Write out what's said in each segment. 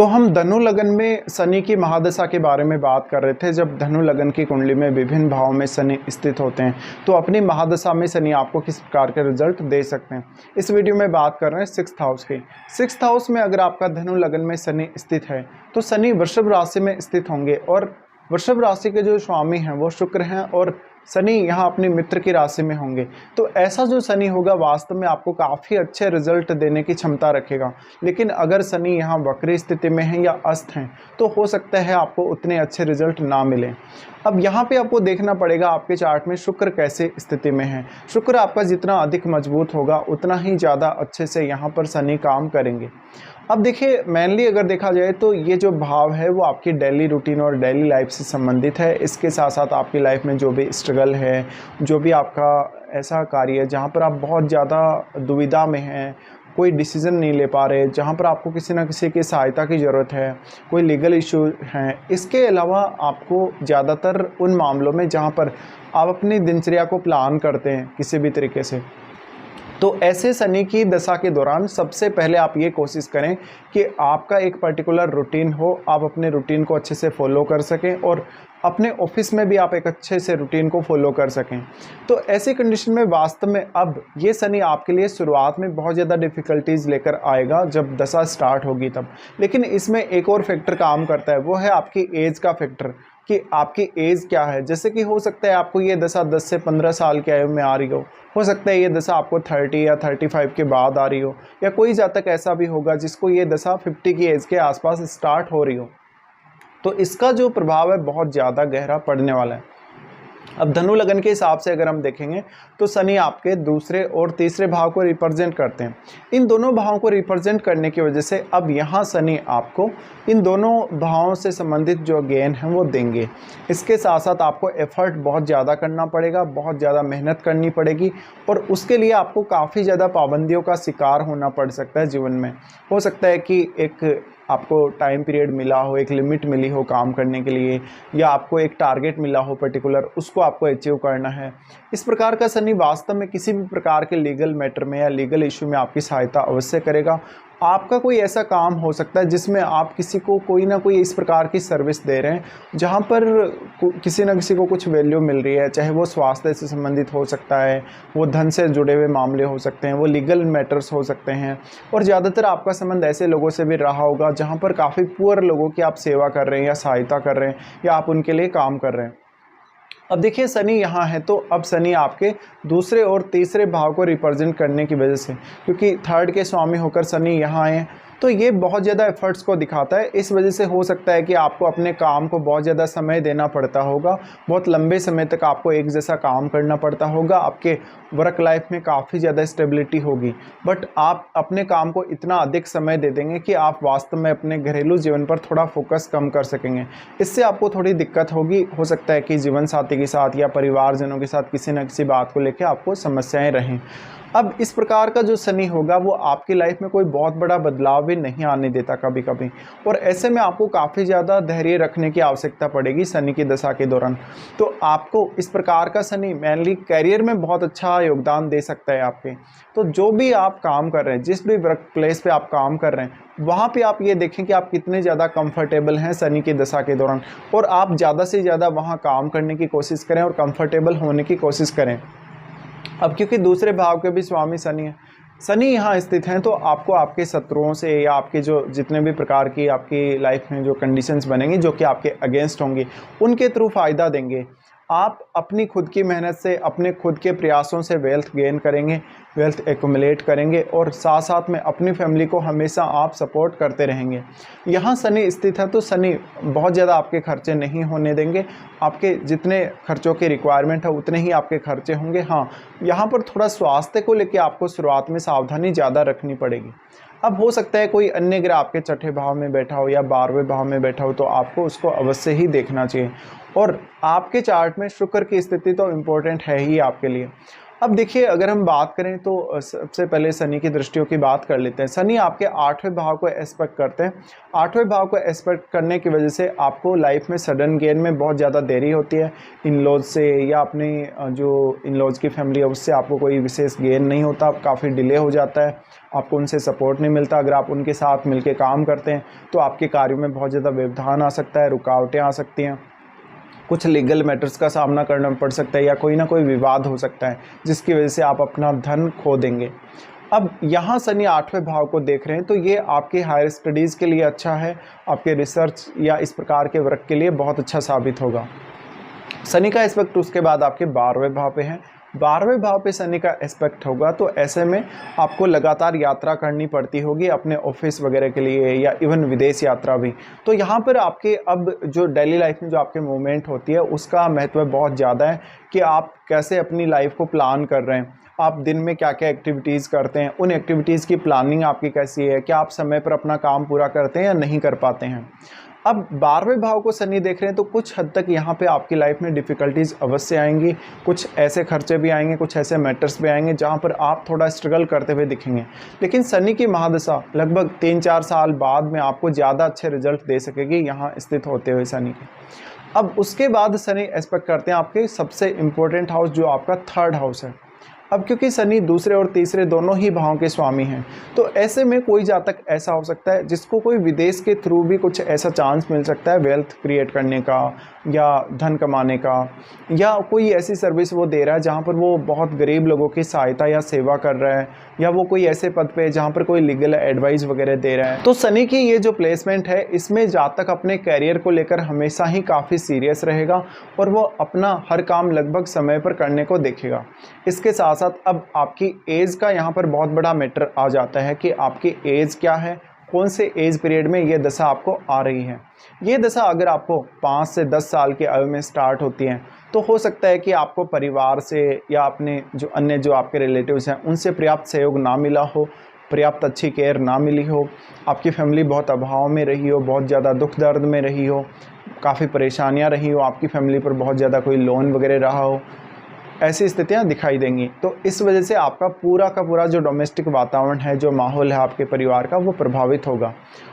तो हम धनु लगन में शनि की महादशा के बारे में बात कर रहे थे। जब धनु लगन की कुंडली में विभिन्न भावों में शनि स्थित होते हैं तो अपनी महादशा में शनि आपको किस प्रकार के रिजल्ट दे सकते हैं। इस वीडियो में बात कर रहे हैं सिक्स्थ हाउस की। सिक्स्थ हाउस में अगर आपका धनु लगन में शनि स्थित है तो शनि वृषभ राशि में स्थित होंगे और वृषभ राशि के जो स्वामी हैं वो शुक्र हैं और शनि यहाँ अपने मित्र की राशि में होंगे। तो ऐसा जो शनि होगा वास्तव में आपको काफ़ी अच्छे रिजल्ट देने की क्षमता रखेगा। लेकिन अगर शनि यहाँ वक्री स्थिति में है या अस्त हैं तो हो सकता है आपको उतने अच्छे रिजल्ट ना मिलें। अब यहाँ पे आपको देखना पड़ेगा आपके चार्ट में शुक्र कैसे स्थिति में है। शुक्र आपका जितना अधिक मजबूत होगा उतना ही ज़्यादा अच्छे से यहाँ पर शनि काम करेंगे। अब देखिए मेनली अगर देखा जाए तो ये जो भाव है वो आपकी डेली रूटीन और डेली लाइफ से संबंधित है। इसके साथ साथ आपकी लाइफ में जो भी स्ट्रगल है, जो भी आपका ऐसा कार्य है जहाँ पर आप बहुत ज़्यादा दुविधा में हैं, कोई डिसीज़न नहीं ले पा रहे, जहाँ पर आपको किसी न किसी की सहायता की ज़रूरत है, कोई लीगल इशू हैं। इसके अलावा आपको ज़्यादातर उन मामलों में जहाँ पर आप अपनी दिनचर्या को प्लान करते हैं किसी भी तरीके से, तो ऐसे शनि की दशा के दौरान सबसे पहले आप ये कोशिश करें कि आपका एक पर्टिकुलर रूटीन हो, आप अपने रूटीन को अच्छे से फॉलो कर सकें और अपने ऑफिस में भी आप एक अच्छे से रूटीन को फॉलो कर सकें। तो ऐसी कंडीशन में वास्तव में अब ये शनि आपके लिए शुरुआत में बहुत ज़्यादा डिफ़िकल्टीज़ लेकर आएगा जब दशा स्टार्ट होगी तब। लेकिन इसमें एक और फैक्टर काम करता है, वो है आपकी एज का फैक्टर कि आपकी एज क्या है। जैसे कि हो सकता है आपको ये दशा 10 से 15 साल की आयु में आ रही हो सकता है ये दशा आपको 30 या 35 के बाद आ रही हो, या कोई जातक ऐसा भी होगा जिसको ये दशा 50 की एज के आसपास स्टार्ट हो रही हो। तो इसका जो प्रभाव है बहुत ज़्यादा गहरा पड़ने वाला है। अब धनु लगन के हिसाब से अगर हम देखेंगे तो शनि आपके दूसरे और तीसरे भाव को रिप्रेजेंट करते हैं। इन दोनों भावों को रिप्रेजेंट करने की वजह से अब यहाँ शनि आपको इन दोनों भावों से संबंधित जो गेन हैं वो देंगे। इसके साथ साथ आपको एफर्ट बहुत ज़्यादा करना पड़ेगा, बहुत ज़्यादा मेहनत करनी पड़ेगी और उसके लिए आपको काफ़ी ज़्यादा पाबंदियों का शिकार होना पड़ सकता है जीवन में। हो सकता है कि एक आपको टाइम पीरियड मिला हो, एक लिमिट मिली हो काम करने के लिए, या आपको एक टारगेट मिला हो पर्टिकुलर, उसको आपको अचीव करना है। इस प्रकार का शनि वास्तव में किसी भी प्रकार के लीगल मैटर में या लीगल इशू में आपकी सहायता अवश्य करेगा। आपका कोई ऐसा काम हो सकता है जिसमें आप किसी को कोई ना कोई इस प्रकार की सर्विस दे रहे हैं जहां पर किसी न किसी को कुछ वैल्यू मिल रही है, चाहे वो स्वास्थ्य से संबंधित हो सकता है, वो धन से जुड़े हुए मामले हो सकते हैं, वो लीगल मैटर्स हो सकते हैं। और ज़्यादातर आपका संबंध ऐसे लोगों से भी रहा होगा जहाँ पर काफ़ी पुअर लोगों की आप सेवा कर रहे हैं या सहायता कर रहे हैं या आप उनके लिए काम कर रहे हैं। अब देखिए शनि यहाँ है तो अब शनि आपके दूसरे और तीसरे भाव को रिप्रेजेंट करने की वजह से, क्योंकि थर्ड के स्वामी होकर शनि यहाँ आए, तो ये बहुत ज़्यादा एफर्ट्स को दिखाता है। इस वजह से हो सकता है कि आपको अपने काम को बहुत ज़्यादा समय देना पड़ता होगा, बहुत लंबे समय तक आपको एक जैसा काम करना पड़ता होगा, आपके वर्क लाइफ में काफ़ी ज़्यादा स्टेबिलिटी होगी, बट आप अपने काम को इतना अधिक समय दे देंगे कि आप वास्तव में अपने घरेलू जीवन पर थोड़ा फोकस कम कर सकेंगे। इससे आपको थोड़ी दिक्कत होगी। हो सकता है कि जीवन साथी के साथ या परिवारजनों के साथ किसी न किसी बात को लेकर आपको समस्याएं रहें। अब इस प्रकार का जो शनि होगा वो आपकी लाइफ में कोई बहुत बड़ा बदलाव भी नहीं आने देता कभी कभी, और ऐसे में आपको काफ़ी ज़्यादा धैर्य रखने की आवश्यकता पड़ेगी शनि की दशा के दौरान। तो आपको इस प्रकार का शनि मेनली कैरियर में बहुत अच्छा योगदान दे सकता है आपके। तो जो भी आप काम कर रहे हैं, जिस भी वर्क प्लेस पे आप काम कर रहे हैं, वहाँ पे आप ये देखें कि आप कितने ज़्यादा कंफर्टेबल हैं शनि की दशा के दौरान, और आप ज़्यादा से ज़्यादा वहाँ काम करने की कोशिश करें और कंफर्टेबल होने की कोशिश करें। अब क्योंकि दूसरे भाव के भी स्वामी शनि है, शनि यहाँ स्थित हैं, तो आपको आपके शत्रुओं से या आपके जो जितने भी प्रकार की आपकी लाइफ में जो कंडीशंस बनेंगी जो कि आपके अगेंस्ट होंगी, उनके थ्रू फ़ायदा देंगे। आप अपनी खुद की मेहनत से, अपने खुद के प्रयासों से वेल्थ गेन करेंगे, वेल्थ एक्युमुलेट करेंगे, और साथ साथ में अपनी फैमिली को हमेशा आप सपोर्ट करते रहेंगे। यहाँ शनि स्थित है तो शनि बहुत ज़्यादा आपके खर्चे नहीं होने देंगे। आपके जितने खर्चों की रिक्वायरमेंट है उतने ही आपके खर्चे होंगे। हाँ, यहाँ पर थोड़ा स्वास्थ्य को लेकर आपको शुरुआत में सावधानी ज़्यादा रखनी पड़ेगी। अब हो सकता है कोई अन्य ग्रह आपके छठे भाव में बैठा हो या 12वें भाव में बैठा हो, तो आपको उसको अवश्य ही देखना चाहिए। और आपके चार्ट में शुक्र की स्थिति तो इम्पोर्टेंट है ही आपके लिए। अब देखिए, अगर हम बात करें तो सबसे पहले शनि की दृष्टियों की बात कर लेते हैं। शनि आपके 8वें भाव को एस्पेक्ट करते हैं। 8वें भाव को एस्पेक्ट करने की वजह से आपको लाइफ में सडन गेन में बहुत ज़्यादा देरी होती है। इन-लॉज से या अपने जो इन-लॉज की फैमिली है उससे आपको कोई विशेष गेन नहीं होता, काफ़ी डिले हो जाता है, आपको उनसे सपोर्ट नहीं मिलता। अगर आप उनके साथ मिलकर काम करते हैं तो आपके कार्यों में बहुत ज़्यादा व्यवधान आ सकता है, रुकावटें आ सकती हैं, कुछ लीगल मैटर्स का सामना करना पड़ सकता है या कोई ना कोई विवाद हो सकता है जिसकी वजह से आप अपना धन खो देंगे। अब यहाँ शनि 8वें भाव को देख रहे हैं तो ये आपके हायर स्टडीज़ के लिए अच्छा है, आपके रिसर्च या इस प्रकार के वर्क के लिए बहुत अच्छा साबित होगा। शनि का एस्पेक्ट उसके बाद आपके 12वें भाव पे है। 12वें भाव पे शनि का एस्पेक्ट होगा तो ऐसे में आपको लगातार यात्रा करनी पड़ती होगी अपने ऑफिस वगैरह के लिए या इवन विदेश यात्रा भी। तो यहाँ पर आपके अब जो डेली लाइफ में जो आपके मूवमेंट होती है उसका महत्व बहुत ज़्यादा है कि आप कैसे अपनी लाइफ को प्लान कर रहे हैं, आप दिन में क्या क्या एक्टिविटीज़ करते हैं, उन एक्टिविटीज़ की प्लानिंग आपकी कैसी है, क्या आप समय पर अपना काम पूरा करते हैं या नहीं कर पाते हैं। अब 12वें भाव को शनि देख रहे हैं तो कुछ हद तक यहाँ पे आपकी लाइफ में डिफ़िकल्टीज़ अवश्य आएंगी, कुछ ऐसे खर्चे भी आएंगे, कुछ ऐसे मैटर्स भी आएंगे जहाँ पर आप थोड़ा स्ट्रगल करते हुए दिखेंगे। लेकिन शनि की महादशा लगभग 3-4 साल बाद में आपको ज़्यादा अच्छे रिजल्ट दे सकेगी यहाँ स्थित होते हुए शनि के। अब उसके बाद शनि एस्पेक्ट करते हैं आपके सबसे इम्पोर्टेंट हाउस जो आपका 3rd हाउस है। अब क्योंकि शनि दूसरे और तीसरे दोनों ही भावों के स्वामी हैं तो ऐसे में कोई जातक ऐसा हो सकता है जिसको कोई विदेश के थ्रू भी कुछ ऐसा चांस मिल सकता है वेल्थ क्रिएट करने का या धन कमाने का, या कोई ऐसी सर्विस वो दे रहा है जहाँ पर वो बहुत गरीब लोगों की सहायता या सेवा कर रहा है, या वो कोई ऐसे पद पे जहाँ पर कोई लीगल एडवाइस वगैरह दे रहा है। तो शनि की ये जो प्लेसमेंट है इसमें जातक अपने कैरियर को लेकर हमेशा ही काफ़ी सीरियस रहेगा और वो अपना हर काम लगभग समय पर करने को देखेगा। इसके साथ साथ अब आपकी एज का यहाँ पर बहुत बड़ा मैटर आ जाता है कि आपकी एज क्या है, कौन से एज पीरियड में ये दशा आपको आ रही है। ये दशा अगर आपको 5 से 10 साल की आयु में स्टार्ट होती है तो हो सकता है कि आपको परिवार से या अपने जो अन्य जो आपके रिलेटिव्स हैं उनसे पर्याप्त सहयोग ना मिला हो, पर्याप्त अच्छी केयर ना मिली हो, आपकी फैमिली बहुत अभाव में रही हो, बहुत ज़्यादा दुख दर्द में रही हो, काफ़ी परेशानियां रही हो, आपकी फैमिली पर बहुत ज़्यादा कोई लोन वगैरह रहा हो, ऐसी स्थितियां दिखाई देंगी। तो इस वजह से आपका पूरा का पूरा जो डोमेस्टिक वातावरण है, जो माहौल है आपके परिवार का, वो प्रभावित होगा।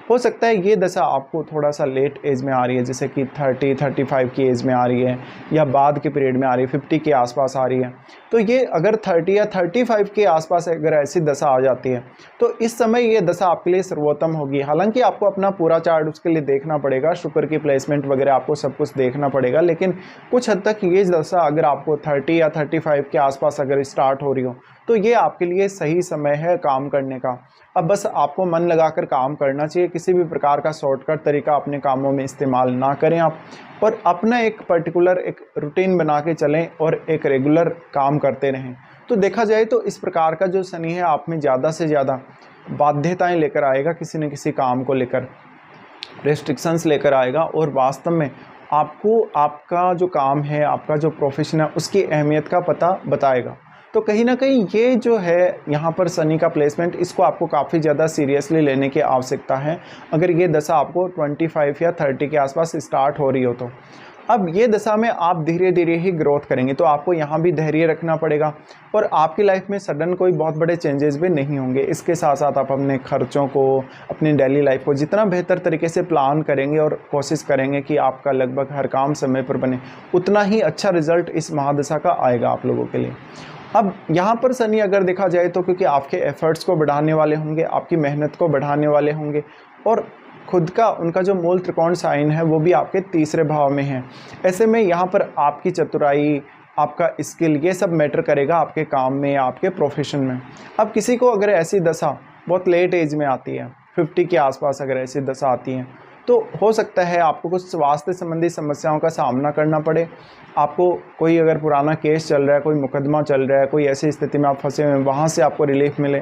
हो सकता है ये दशा आपको थोड़ा सा लेट एज में आ रही है, जैसे कि 30-35 की एज में आ रही है या बाद के पीरियड में आ रही है, 50 के आसपास आ रही है। तो ये अगर 30 या 35 के आसपास अगर ऐसी दशा आ जाती है तो इस समय ये दशा आपके लिए सर्वोत्तम होगी। हालांकि आपको अपना पूरा चार्ट उसके लिए देखना पड़ेगा, शुक्र की प्लेसमेंट वगैरह आपको सब कुछ देखना पड़ेगा, लेकिन कुछ हद तक ये दशा अगर आपको 30 या 35 के आसपास अगर स्टार्ट हो रही हो तो ये आपके लिए सही समय है काम करने का। अब बस आपको मन लगाकर काम करना चाहिए, किसी भी प्रकार का शॉर्टकट तरीका अपने कामों में इस्तेमाल ना करें आप, और अपना एक पर्टिकुलर एक रूटीन बना के चलें और एक रेगुलर काम करते रहें। तो देखा जाए तो इस प्रकार का जो शनि है आप में ज़्यादा से ज़्यादा बाध्यताएं लेकर आएगा, किसी न किसी काम को लेकर रेस्ट्रिक्शंस लेकर आएगा, और वास्तव में आपको आपका जो काम है, आपका जो प्रोफेशन है, उसकी अहमियत का पता बताएगा। तो कहीं ना कहीं ये जो है यहाँ पर शनि का प्लेसमेंट, इसको आपको काफ़ी ज़्यादा सीरियसली लेने की आवश्यकता है अगर ये दशा आपको 25 या 30 के आसपास स्टार्ट हो रही हो तो। अब ये दशा में आप धीरे धीरे ही ग्रोथ करेंगे तो आपको यहाँ भी धैर्य रखना पड़ेगा और आपकी लाइफ में सडन कोई बहुत बड़े चेंजेस भी नहीं होंगे। इसके साथ साथ आप अपने खर्चों को, अपनी डेली लाइफ को जितना बेहतर तरीके से प्लान करेंगे और कोशिश करेंगे कि आपका लगभग हर काम समय पर बने, उतना ही अच्छा रिजल्ट इस महादशा का आएगा आप लोगों के लिए। अब यहाँ पर शनि अगर देखा जाए तो क्योंकि आपके एफर्ट्स को बढ़ाने वाले होंगे, आपकी मेहनत को बढ़ाने वाले होंगे, और खुद का उनका जो मूल त्रिकोण साइन है वो भी आपके तीसरे भाव में है। ऐसे में यहाँ पर आपकी चतुराई, आपका स्किल, ये सब मैटर करेगा आपके काम में या आपके प्रोफेशन में। अब किसी को अगर ऐसी दशा बहुत लेट एज में आती है, 50 के आसपास अगर ऐसी दशा आती है, तो हो सकता है आपको कुछ स्वास्थ्य संबंधी समस्याओं का सामना करना पड़े। आपको कोई अगर पुराना केस चल रहा है, कोई मुकदमा चल रहा है, कोई ऐसी स्थिति में आप फंसे हुए हैं, वहाँ से आपको रिलीफ मिले।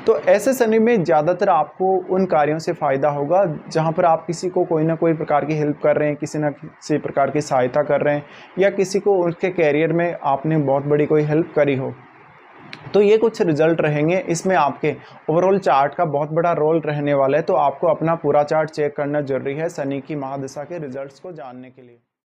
तो ऐसे समय में ज़्यादातर आपको उन कार्यों से फ़ायदा होगा जहाँ पर आप किसी को कोई ना कोई प्रकार की हेल्प कर रहे हैं, किसी न किसी प्रकार की सहायता कर रहे हैं, या किसी को उनके कैरियर में आपने बहुत बड़ी कोई हेल्प करी हो। तो ये कुछ रिजल्ट रहेंगे, इसमें आपके ओवरऑल चार्ट का बहुत बड़ा रोल रहने वाला है। तो आपको अपना पूरा चार्ट चेक करना जरूरी है शनि की महादशा के रिजल्ट्स को जानने के लिए।